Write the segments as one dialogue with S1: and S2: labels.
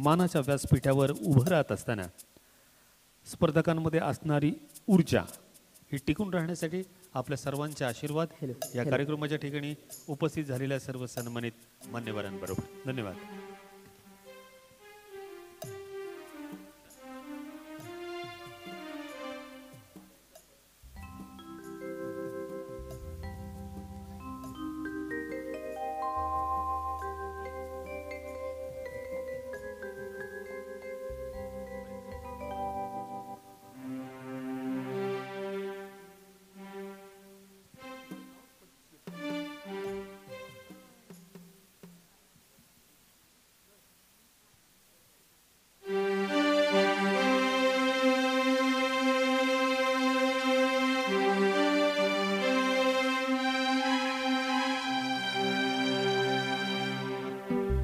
S1: मानाच्या व्यासपीठावर उभं राहत असताना स्पर्धकांमध्ये असणारी ऊर्जा ही टिकून राहण्यासाठी आपल्या सर्वांचे आशीर्वाद या कार्यक्रमाच्या ठिकाणी उपस्थित झालेल्या सर्व सन्मानित मान्यवरांबरोबर धन्यवाद।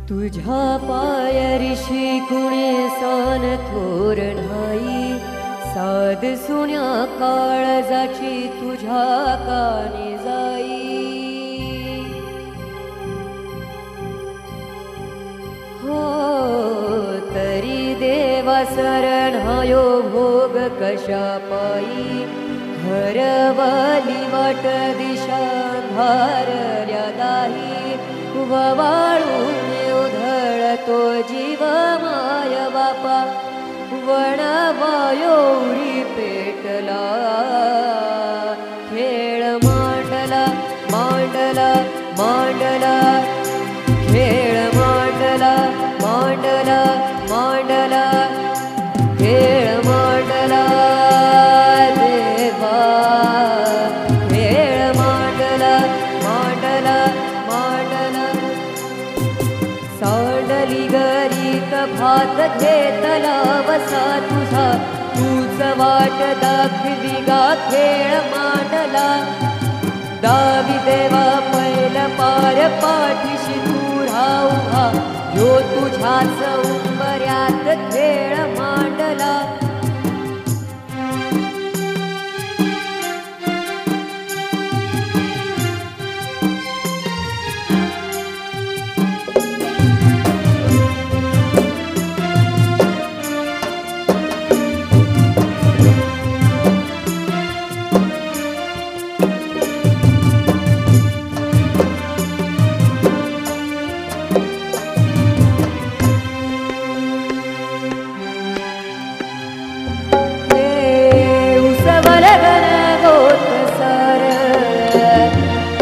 S2: तुझ्या पायरीशी कुणी सन थोर नाही, साध सुन्या काळजाची तुझ्या कानी जाई। हो तरी देवा शरणायो भोग कशा पायी, हरवली वाट दिशा धारल्या दाही, ववाळून उधळतो जीव माय बापा, वणवायोरी पेटला खेळ मांडला मांडला मांडला, खेळ मांडला मांडला मांडला, खेळ मांडला देवा, खेळ मांडला मांडला मांडला। सांडली गरीत भात घेतला वसा तुझा, तूच वाट दाखवी गा खेळ मांडला। दावी देवा पैल पार पाठीशी तू राहा, ह्यो तुझ्याच उंबऱ्यात खेळ मांडला।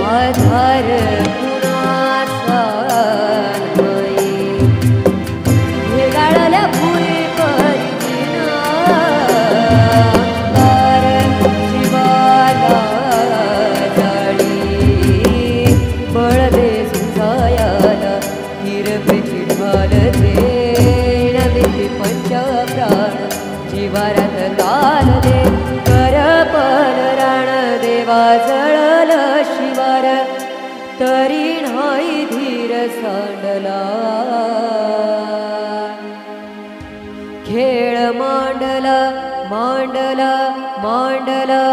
S2: आधार कुणाचा नाही, भेगाळल्या भुई परिणा अंगार जीवाला जाळी, बळ दे सुजायाला हिरपेची ढाल दे, नदीची पंचप्राण जीवारात काल दे, करपल राण देवा जळल शिवार, तरी नाही धीर सांडला। खेळ मांडला मांडला मांडला,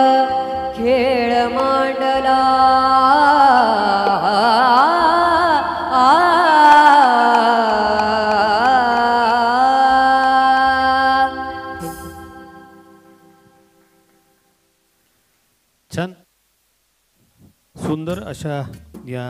S2: खेळ मांडला
S1: छान सुंदर अशा